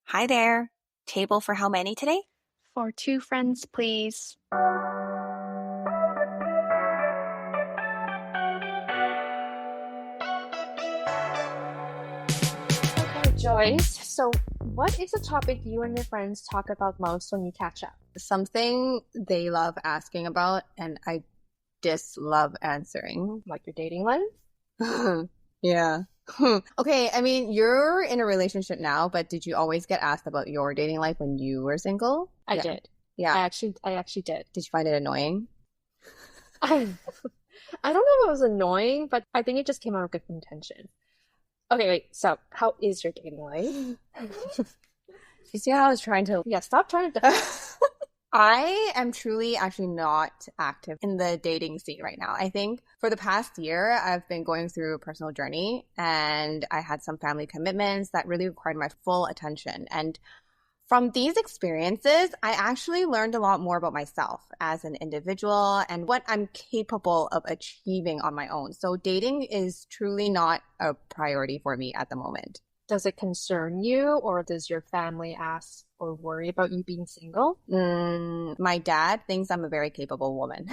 Hi there. Table for how many today? For two friends, please. Okay, Joyce. So, what is a topic you and your friends talk about most when you catch up? Something they love asking about and I just love answering. Like your dating life? Yeah. Okay, I mean, you're in a relationship now, but did you always get asked about your dating life when you were single? I Yeah. did. Yeah. I actually did. Did you find it annoying? I, I don't know if it was annoying, but I think it just came out of good intention. Okay, wait. So, how is your dating life? You see how I was trying to Yeah, stop trying to. I am truly actually not active in the dating scene right now. I think for the past year, I've been going through a personal journey and I had some family commitments that really required my full attention. And from these experiences, I actually learned a lot more about myself as an individual and what I'm capable of achieving on my own. So dating is truly not a priority for me at the moment. Does it concern you, or does your family ask or worry about you being single? My dad thinks I'm a very capable woman.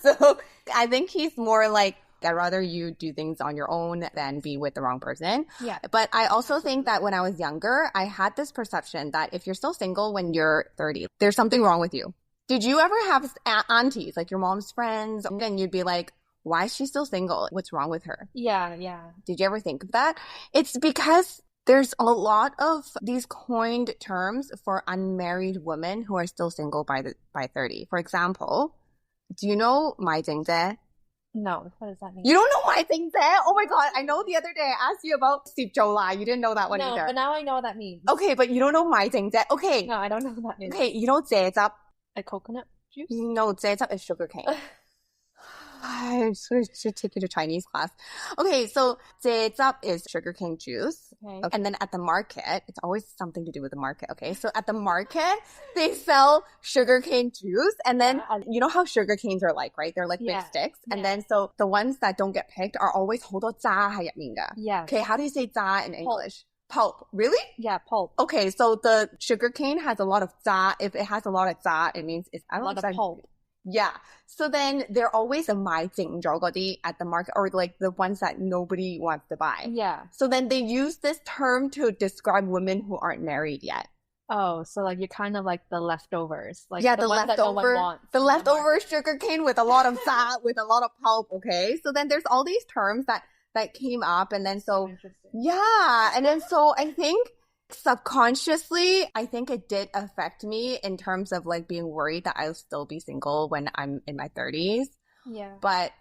So I think he's more like, I'd rather you do things on your own than be with the wrong person. Yeah. But I also think that when I was younger, I had this perception that if you're still single when you're 30, there's something wrong with you. Did you ever have aunties, like your mom's friends, and then you'd be like, why is she still single? What's wrong with her? Yeah, yeah. Did you ever think of that? It's because there's a lot of these coined terms for unmarried women who are still single by 30. For example, do you know Mai Jingze? No, what does that mean? You don't know Mai Jingze? Oh my God, I know the other day I asked you about Sip Jola. You didn't know that one No, either. but now I know what that means. Okay, but you don't know Mai Jingze. Okay, No, I don't know what that means. okay, you know Zezap? A coconut juice? No, Zezap is sugarcane. I should take you to Chinese class. Okay, so zezap is sugarcane juice. Okay. And then at the market, it's always something to do with the market. Okay, so at the market, they sell sugarcane juice. And then you know how sugar canes are like, right? They're like big Yeah. sticks. And Yeah. then so the ones that don't get picked are always 好多渣喺入面㗎. Yeah. Okay, how do you say 渣 in English? Pulp. Really? Yeah, pulp. Okay, so the sugarcane has a lot of 渣. If it has a lot of 渣, it means it's, I A don't lot know. of pulp. Yeah. So then they're always a 買剩咗嗰啲 at the market or like the ones that nobody wants to buy. Yeah. So then they use this term to describe women who aren't married yet. Oh, so like you're kind of like the leftovers. Like Yeah, the the ones that no one leftover, wants the in leftover market. sugarcane with a lot of fat, with a lot of pulp. Okay. So then there's all these terms that came up, and then so Interesting. yeah, and then so I think subconsciously, I think it did affect me in terms of like being worried that I'll still be single when I'm in my 30s. Yeah. But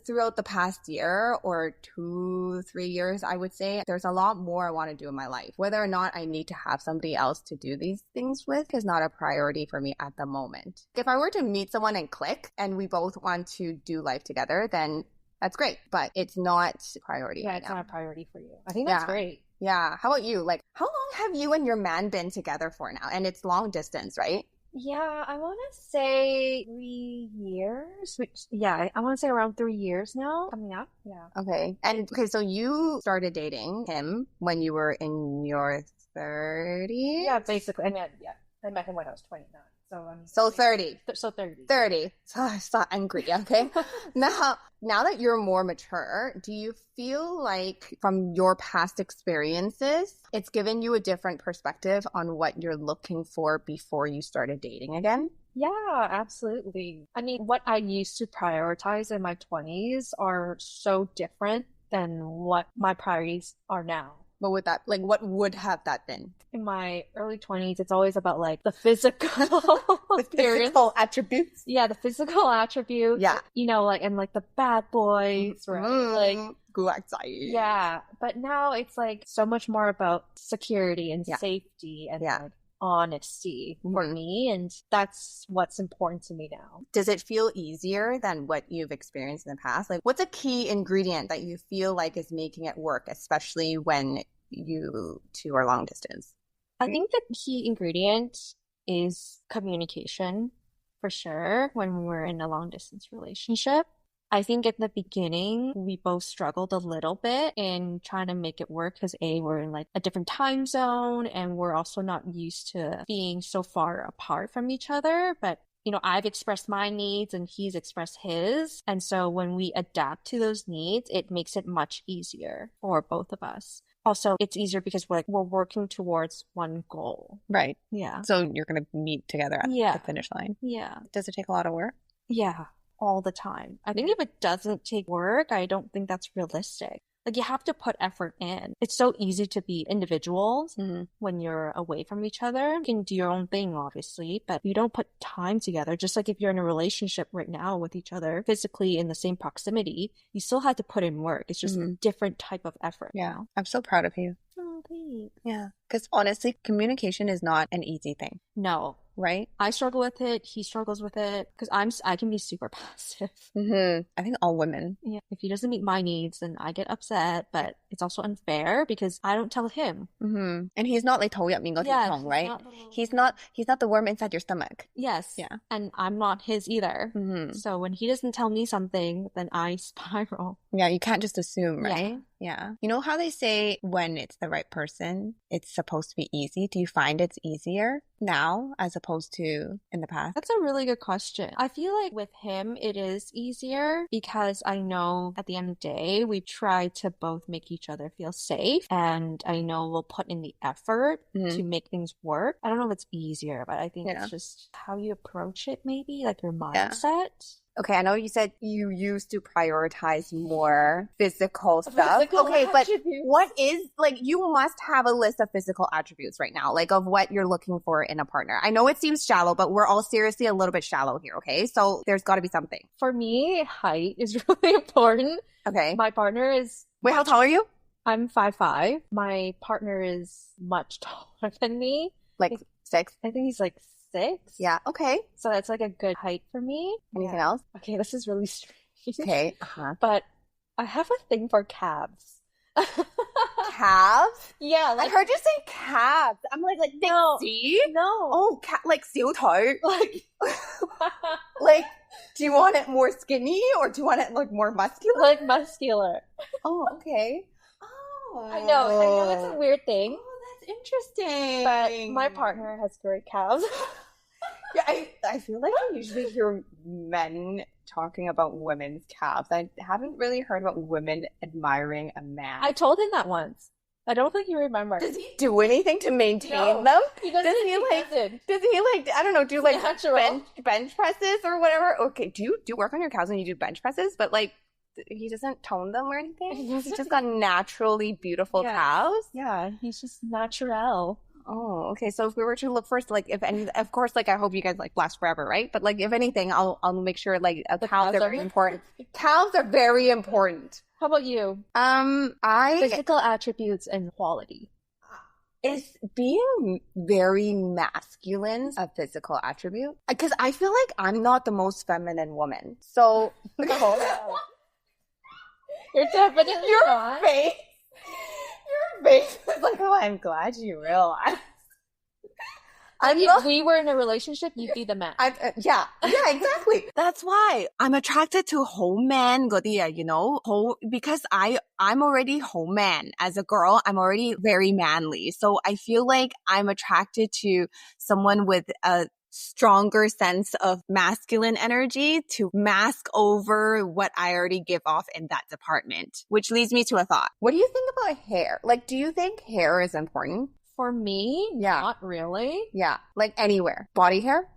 throughout the past year or 2, 3 years, I would say there's a lot more I want to do in my life. Whether or not I need to have somebody else to do these things with is not a priority for me at the moment. If I were to meet someone and click and we both want to do life together, then that's great. But it's not a priority Yeah, right it's now. not a priority for you. I think that's Yeah. great. Yeah. How about you? Like, how long have you and your man been together for now? And it's long distance, right? Yeah, I want to say 3 years. I want to say around 3 years now. Coming up. Yeah. Okay. And okay, so you started dating him when you were in your 30s? Yeah, basically. I met him when I was 29. So 30. So 30. 30. So angry, okay? Now that you're more mature, do you feel like from your past experiences, it's given you a different perspective on what you're looking for before you started dating again? Yeah, absolutely. I mean, what I used to prioritize in my 20s are so different than what my priorities are now. What would have that been? In my early 20s, it's always about like the physical The appearance. physical attributes? Yeah, the physical attributes. Yeah. You know, like, and like the bad boys, right? Like, 古惑仔. yeah. But now it's like so much more about security and Yeah. safety and Yeah. like honesty for Mhm. me. And that's what's important to me now. Does it feel easier than what you've experienced in the past? Like, what's a key ingredient that you feel like is making it work, especially when you two are long distance? I think the key ingredient is communication for sure when we're in a long distance relationship. I think at the beginning, we both struggled a little bit in trying to make it work because we're in like a different time zone and we're also not used to being so far apart from each other. But I've expressed my needs and he's expressed his. And so when we adapt to those needs, it makes it much easier for both of us. Also, it's easier because we're working towards one goal. Right. Yeah. So you're going to meet together at the finish line. Yeah. Does it take a lot of work? Yeah. All the time. I think if it doesn't take work, I don't think that's realistic. Like you have to put effort in. It's so easy to be individuals when you're away from each other. You can do your own thing, obviously, but you don't put time together. Just like if you're in a relationship right now with each other, physically in the same proximity, you still have to put in work. It's just a different type of effort. Yeah. I'm so proud of you. Oh, thanks. Yeah. Because honestly, communication is not an easy thing. No. Right? I struggle with it. He struggles with it because I can be super passive. I think all women. Yeah. If he doesn't meet my needs, then I get upset. But it's also unfair because I don't tell him. And he's not like 頭入面嗰條蟲, right? He's not the worm inside your stomach. Yes. Yeah. And I'm not his either. So when he doesn't tell me something, then I spiral. Yeah, you can't just assume, right? Yeah. You know how they say when it's the right person, it's supposed to be easy? Do you find it's easier now as opposed to in the past? That's a really good question. I feel like with him, it is easier because I know at the end of the day, we try to both make each other feel safe. And I know we'll put in the effort to make things work. I don't know if it's easier, but I think it's just how you approach it, maybe, like your mindset. Okay, I know you said you used to prioritize more physical stuff. Okay, but what is, like, you must have a list of physical attributes right now, like of what you're looking for in a partner. I know it seems shallow, but we're all seriously a little bit shallow here, okay? So there's got to be something. For me, height is really important. Okay. My partner is... Wait, how tall are you? I'm 5'5". My partner is much taller than me. Like 6? I think he's like 6. Yeah, okay. So that's like a good height for me. Anything else? Okay, this is really strange. Okay. But I have a thing for calves. Calves? Yeah. I heard you say calves. I'm like no. see? No. Oh, like 小腿. Like, like, do you want it more skinny or do you want it like more muscular? Like muscular. Oh, okay. Oh. I know it's a weird thing. Oh, that's interesting. But my partner has great calves. Yeah, I feel like I usually hear men talking about women's calves. I haven't really heard about women admiring a man. I told him that once. I don't think you remember. Does he do anything to maintain them? He doesn't. Does he like, I don't know, do like bench presses or whatever? Okay, do you work on your calves when you do bench presses? But like, he doesn't tone them or anything? He's just got naturally beautiful calves? Yeah, he's just natural. Oh, okay. So if we were to look first, like, if any, of course, like, I hope you guys like last forever, right? But like, if anything, I'll make sure like calves are very important. Calves are very important. How about you? Physical attributes and quality. Is being very masculine a physical attribute? Because I feel like I'm not the most feminine woman. So you're definitely not. Your face is like, oh, I'm glad you realized. If we were in a relationship, you'd be the man. Yeah, exactly. That's why I'm attracted to home man嗰啲, you know, because I'm already home man. As a girl, I'm already very manly. So I feel like I'm attracted to someone with a stronger sense of masculine energy to mask over what I already give off in that department, which leads me to a thought. What do you think about hair? Like, do you think hair is important? For me, not really. Yeah, like anywhere. Body hair?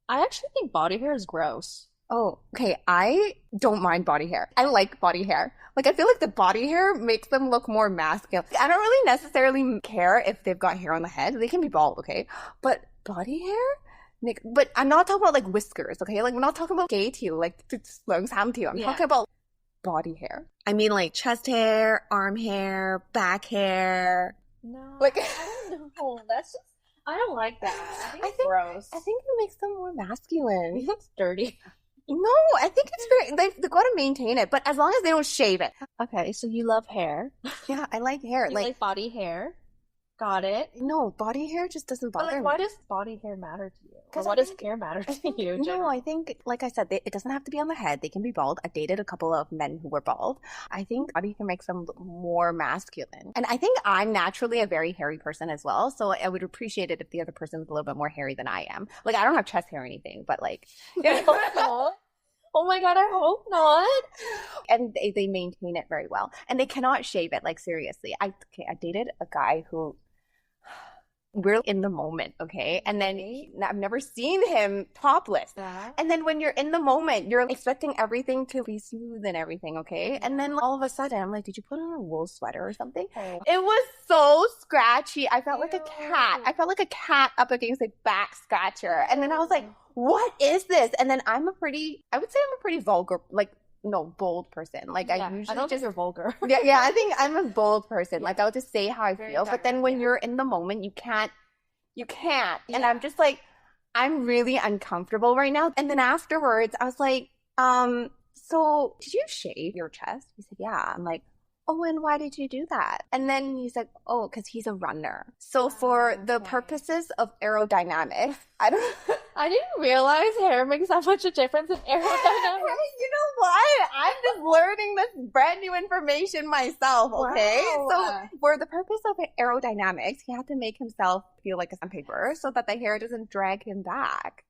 I actually think body hair is gross. Oh, okay. I don't mind body hair. I like body hair. Like, I feel like the body hair makes them look more masculine. I don't really necessarily care if they've got hair on the head. They can be bald, okay? But body hair? But I'm not talking about like whiskers, okay? Like, we're not talking about gay tail, like I'm talking about body hair. I mean, like chest hair, arm hair, back hair. No, like I don't know. I don't like that. I think it's gross. I think it makes them more masculine. It's dirty. No, I think it's very. They've got to maintain it, but as long as they don't shave it. Okay, so you love hair. Yeah, I like hair. You like body hair. Got it. No, body hair just doesn't bother me. Why does body hair matter to you? Or 'Cause what I does think- hair matter I to think, you? no, generally? I think, like I said, it doesn't have to be on the head. They can be bald. I dated a couple of men who were bald. I think body can make them look more masculine. And I think I'm naturally a very hairy person as well. So I would appreciate it if the other person was a little bit more hairy than I am. Like, I don't have chest hair or anything, but like, I hope not. Oh my God, I hope not. and they maintain it very well. And they cannot shave it, like, seriously. I dated a guy who we're in the moment, okay? And then I've never seen him topless. And then when you're in the moment, you're expecting everything to be smooth and everything, okay? And then all of a sudden, I'm like, did you put on a wool sweater or something? Oh. It was so scratchy. I felt like a cat. I felt like a cat up against a back scratcher. And then I was like, what is this? And then I would say I'm a pretty vulgar, like, no, bold person. Like, Yeah, I usually I don't think just you're vulgar. yeah, I think I'm a bold person. Like, I'll just say how I Very feel. But then direct, when yeah. you're in the moment, you can't. And Yeah. I'm just like, I'm really uncomfortable right now. And then afterwards, I was like, so did you shave your chest? He said, yeah. I'm like, oh, and why did you do that? And then he's like, oh, because he's a runner. So for the okay. purposes of aerodynamics, I don't. I didn't realize hair makes that much a difference in aerodynamics. You know what? I'm just learning this brand new information myself, okay? Wow. So for the purpose of aerodynamics, he had to make himself feel like a sandpaper so that the hair doesn't drag him back.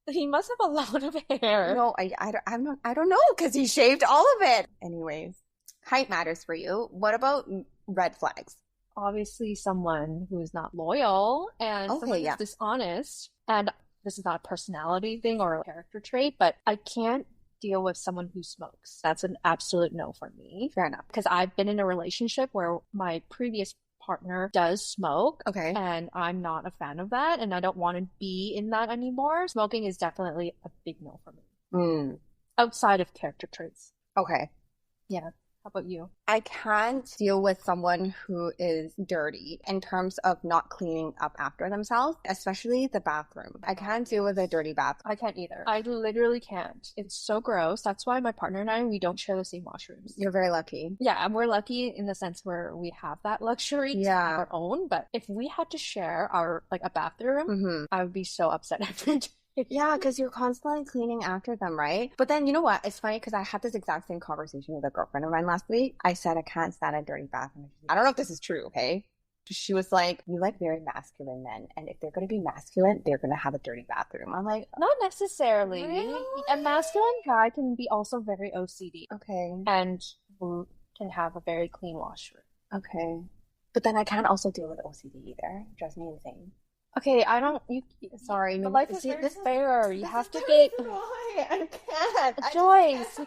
He must have a lot of hair. No, I don't know because he shaved all of it. Anyways, height matters for you. What about red flags? Obviously, someone who is not loyal and Okay, someone yeah. who's dishonest. And this is not a personality thing or a character trait, but I can't deal with someone who smokes. That's an absolute no for me. Fair enough. Because I've been in a relationship where my previous partner does smoke. Okay. And I'm not a fan of that, and I don't want to be in that anymore. Smoking is definitely a big no for me. Mm, Outside of character traits. okay. Yeah. How about you? I can't deal with someone who is dirty in terms of not cleaning up after themselves, especially the bathroom. I can't deal with a dirty bathroom. I can't either. I literally can't. It's so gross. That's why my partner and I, we don't share the same washrooms. You're very lucky. Yeah, and we're lucky in the sense where we have that luxury to Yeah. have our own. But if we had to share our like a bathroom, Mm-hmm. I would be so upset every day. Yeah, because you're constantly cleaning after them, right? But then you know what? It's funny because I had this exact same conversation with a girlfriend of mine last week. I said I can't stand a dirty bathroom. I don't know if this is true, okay? She was like, you like very masculine men, and if they're going to be masculine, they're going to have a dirty bathroom. I'm like, Not necessarily. Really? A masculine guy can be also very OCD okay, and can have a very clean washroom. okay. But then I can't also deal with OCD either. It drives me insane. Okay, I don't. You Sorry, the maybe- life is see, very this- fair. You This have is to the get reason why I can't. I Joyce.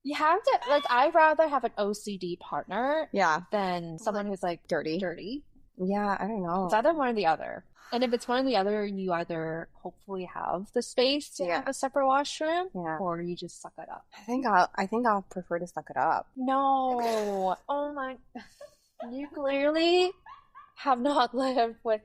You have to like. I'd rather have an OCD partner yeah, than someone who's like dirty. dirty. Yeah, I don't know. It's either one or the other. And if it's one or the other, you either hopefully have the space to Yeah. have a separate washroom, Yeah. or you just suck it up. I think I'll prefer to suck it up. No. Oh my. You clearly have not lived with.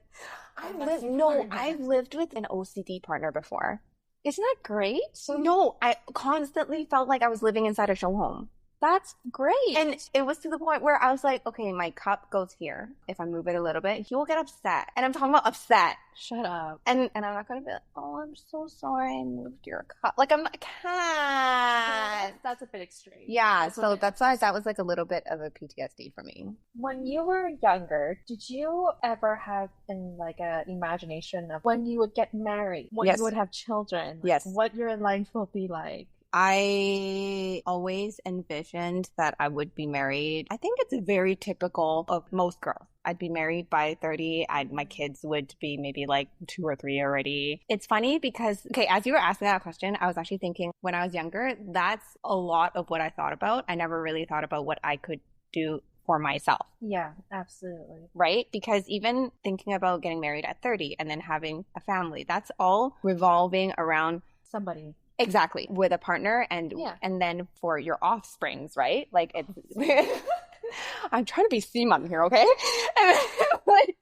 I've a lived messy no, partner. I've lived with an OCD partner before. Isn't that great? No, I constantly felt like I was living inside a show home. That's great. And it was to the point where I was like, okay, my cup goes here. If I move it a little bit, he will get upset. And I'm talking about upset. Shut up. And I'm not gonna be like, oh, I'm so sorry I moved your cup. Like I can't. That's a bit extreme. Yeah, That's a so bit- that's why that was like a little bit of a PTSD for me. When you were younger, did you ever have in like a imagination of when you would get married, when Yes. you would have children, like, Yes. what your life will be like? I always envisioned that I would be married. I think it's very typical of most girls. I'd be married by 30. My kids would be maybe like 2 or 3 already. It's funny because, okay, as you were asking that question, I was actually thinking when I was younger, that's a lot of what I thought about. I never really thought about what I could do for myself, Yeah, absolutely. right? Because even thinking about getting married at 30 and then having a family, that's all revolving around Somebody. exactly with a partner and Yeah. and then for your offsprings, right? Like it's I'm trying to be C-mom here, okay? And like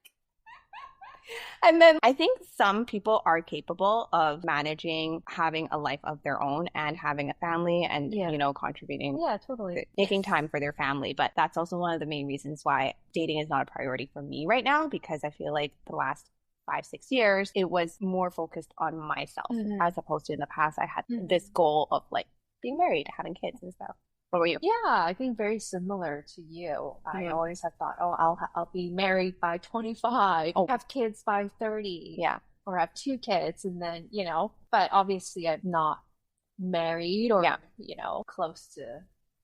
and then I think some people are capable of managing having a life of their own and having a family and Yeah. you know contributing Yeah, totally. making time for their family. But that's also one of the main reasons why dating is not a priority for me right now, because I feel like the last 5-6 years, it was more focused on myself as opposed to in the past. I had this goal of like being married, having kids and stuff. What were you? Yeah, I think very similar to you. I always have thought, oh, I'll be married by 25, have kids by 30, Yeah. or have 2 kids, and then, but obviously I'm not married or, close to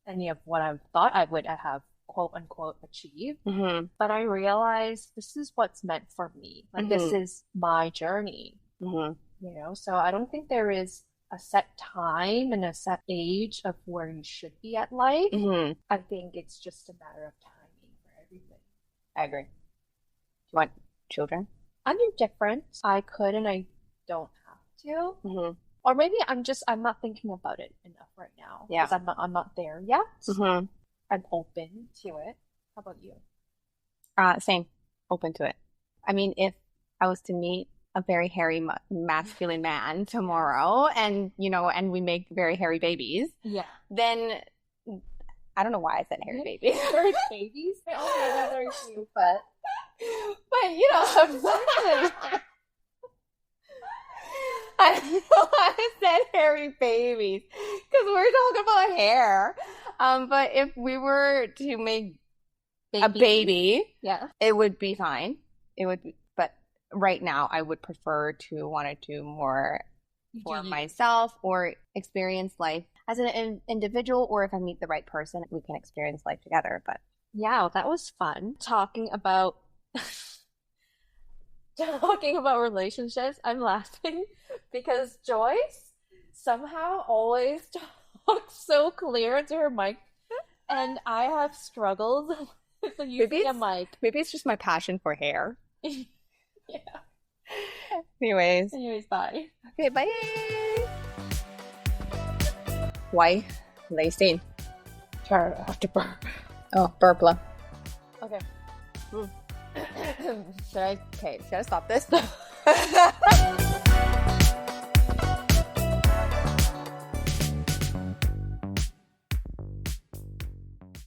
any of what I thought I would have quote unquote achieve. But I realized this is what's meant for me. Like this is my journey, so I don't think there is a set time and a set age of where you should be at life. I think it's just a matter of timing for everything. I agree. Do you want children? I'm indifferent. I could and I don't have to. Or maybe I'm not thinking about it enough right now. Yeah. Because I'm not there yet. I'm open to it. How about you? Same. Open to it. I mean, if I was to meet a very hairy masculine man tomorrow and we make very hairy babies, then I don't know why I said hairy babies. Hairy babies? Oh my God, they're cute, but I don't know why I said hairy babies because we're talking about hair. But if we were to make a baby, it would be fine. It would be, but right now I would prefer to want to do more for myself or experience life as an individual, or if I meet the right person, we can experience life together. But yeah, that was fun talking about relationships. I'm laughing because Joyce somehow always talks so clear into her mic, and I have struggled with using a mic. Maybe it's just my passion for hair. Anyways, bye. Okay, bye. Why? Lacing. Sure, I have to burp. Oh, burp. Okay. Should I stop this?